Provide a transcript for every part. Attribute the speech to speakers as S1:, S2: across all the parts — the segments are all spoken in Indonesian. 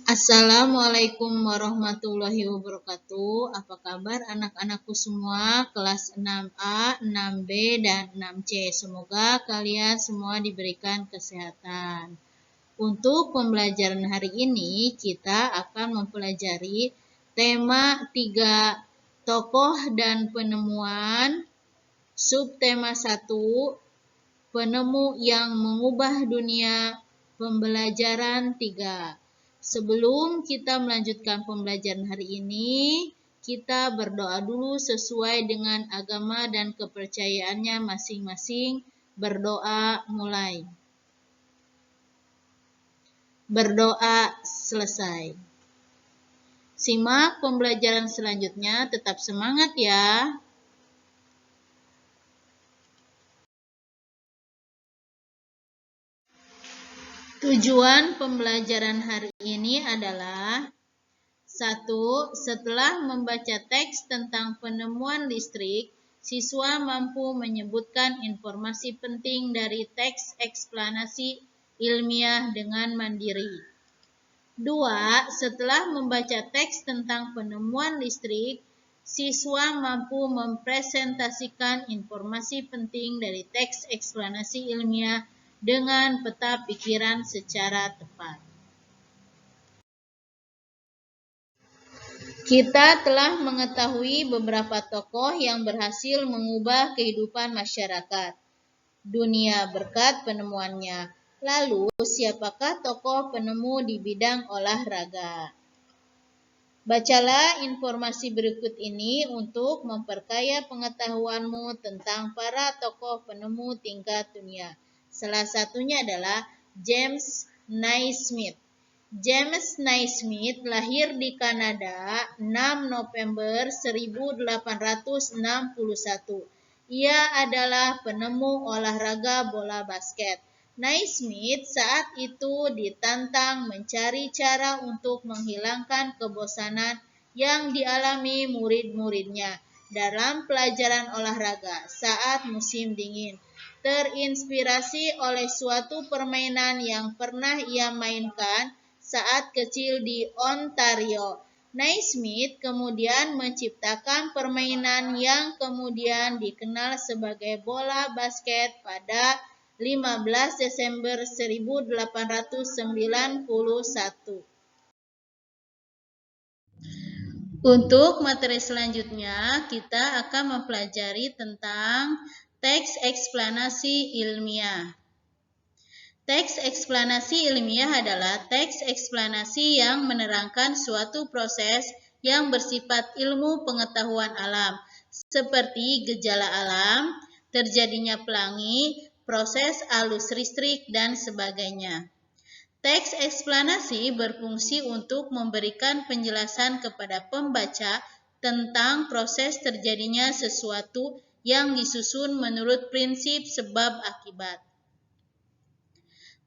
S1: Assalamualaikum warahmatullahi wabarakatuh. Apa kabar anak-anakku semua kelas 6A, 6B, dan 6C. Semoga kalian semua diberikan kesehatan. Untuk pembelajaran hari ini kita akan mempelajari tema 3 tokoh dan penemuan, subtema 1 penemu yang mengubah dunia, pembelajaran 3. Sebelum kita melanjutkan pembelajaran hari ini, kita berdoa dulu sesuai dengan agama dan kepercayaannya masing-masing. Berdoa mulai. Berdoa selesai. Simak pembelajaran selanjutnya, tetap semangat ya. Tujuan pembelajaran hari ini adalah 1. Setelah membaca teks tentang penemuan listrik, siswa mampu menyebutkan informasi penting dari teks eksplanasi ilmiah dengan mandiri. 2. Setelah membaca teks tentang penemuan listrik, siswa mampu mempresentasikan informasi penting dari teks eksplanasi ilmiah dengan peta pikiran secara tepat. Kita telah mengetahui beberapa tokoh yang berhasil mengubah kehidupan masyarakat dunia berkat penemuannya. Lalu, siapakah tokoh penemu di bidang olahraga? Bacalah informasi berikut ini untuk memperkaya pengetahuanmu tentang para tokoh penemu tingkat dunia. Salah satunya adalah James Naismith. James Naismith lahir di Kanada 6 November 1861. Ia adalah penemu olahraga bola basket. Naismith saat itu ditantang mencari cara untuk menghilangkan kebosanan yang dialami murid-muridnya dalam pelajaran olahraga saat musim dingin. Terinspirasi oleh suatu permainan yang pernah ia mainkan saat kecil di Ontario, Naismith kemudian menciptakan permainan yang kemudian dikenal sebagai bola basket pada 15 Desember 1891. Untuk materi selanjutnya, kita akan mempelajari tentang teks eksplanasi ilmiah. Teks eksplanasi ilmiah adalah teks eksplanasi yang menerangkan suatu proses yang bersifat ilmu pengetahuan alam, seperti gejala alam, terjadinya pelangi, proses arus listrik, dan sebagainya. Teks eksplanasi berfungsi untuk memberikan penjelasan kepada pembaca tentang proses terjadinya sesuatu yang disusun menurut prinsip sebab akibat.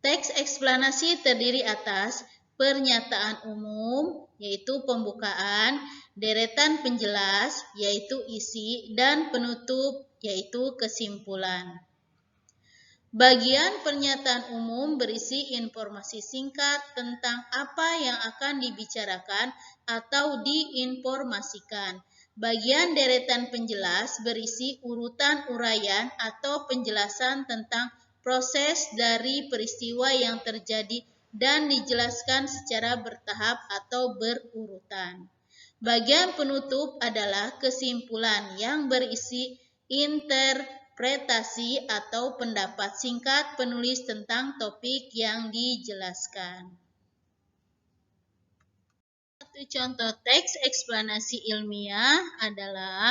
S1: Teks eksplanasi terdiri atas pernyataan umum, yaitu pembukaan, deretan penjelas, yaitu isi, dan penutup, yaitu kesimpulan. Bagian pernyataan umum berisi informasi singkat tentang apa yang akan dibicarakan atau diinformasikan. Bagian deretan penjelas berisi urutan uraian atau penjelasan tentang proses dari peristiwa yang terjadi dan dijelaskan secara bertahap atau berurutan. Bagian penutup adalah kesimpulan yang berisi interpretasi atau pendapat singkat penulis tentang topik yang dijelaskan. Satu contoh teks eksplanasi ilmiah adalah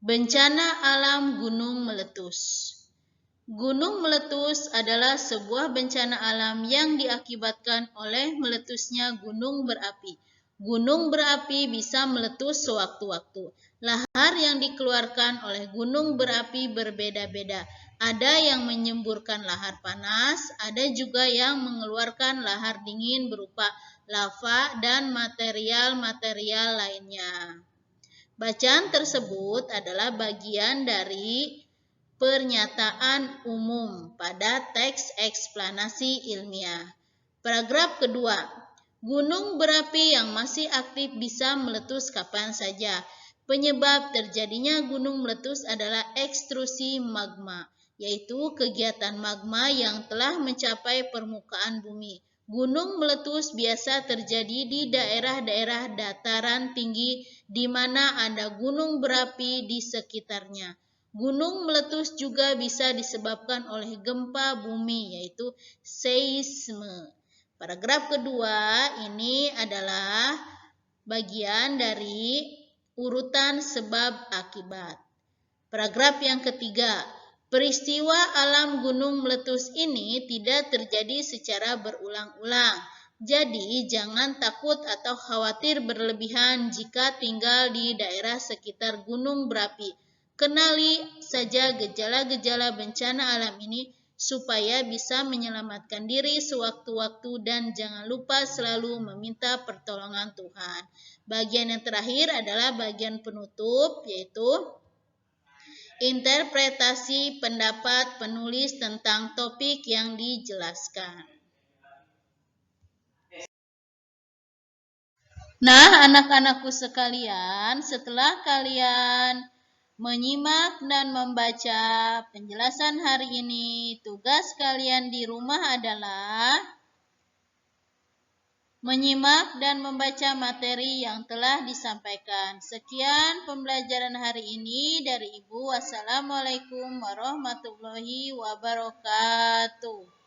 S1: bencana alam gunung meletus. Gunung meletus adalah sebuah bencana alam yang diakibatkan oleh meletusnya gunung berapi. Gunung berapi bisa meletus sewaktu-waktu. Lahar yang dikeluarkan oleh gunung berapi berbeda-beda. Ada yang menyemburkan lahar panas, ada juga yang mengeluarkan lahar dingin berupa lava dan material-material lainnya. Bacaan tersebut adalah bagian dari pernyataan umum pada teks eksplanasi ilmiah. Paragraf kedua, Gunung berapi yang masih aktif bisa meletus kapan saja. Penyebab terjadinya gunung meletus adalah ekstrusi magma, yaitu kegiatan magma yang telah mencapai permukaan bumi. Gunung meletus biasa terjadi di daerah-daerah dataran tinggi di mana ada gunung berapi di sekitarnya. Gunung meletus juga bisa disebabkan oleh gempa bumi, yaitu seisme. Paragraf kedua ini adalah bagian dari urutan sebab akibat. Paragraf yang ketiga, peristiwa alam gunung meletus ini tidak terjadi secara berulang-ulang. Jadi, jangan takut atau khawatir berlebihan jika tinggal di daerah sekitar gunung berapi. Kenali saja gejala-gejala bencana alam ini supaya bisa menyelamatkan diri sewaktu-waktu dan jangan lupa selalu meminta pertolongan Tuhan. Bagian yang terakhir adalah bagian penutup, yaitu interpretasi pendapat penulis tentang topik yang dijelaskan. Nah, anak-anakku sekalian, setelah kalian menyimak dan membaca penjelasan hari ini, tugas kalian di rumah adalah menyimak dan membaca materi yang telah disampaikan. Sekian pembelajaran hari ini dari Ibu. Wassalamualaikum warahmatullahi wabarakatuh.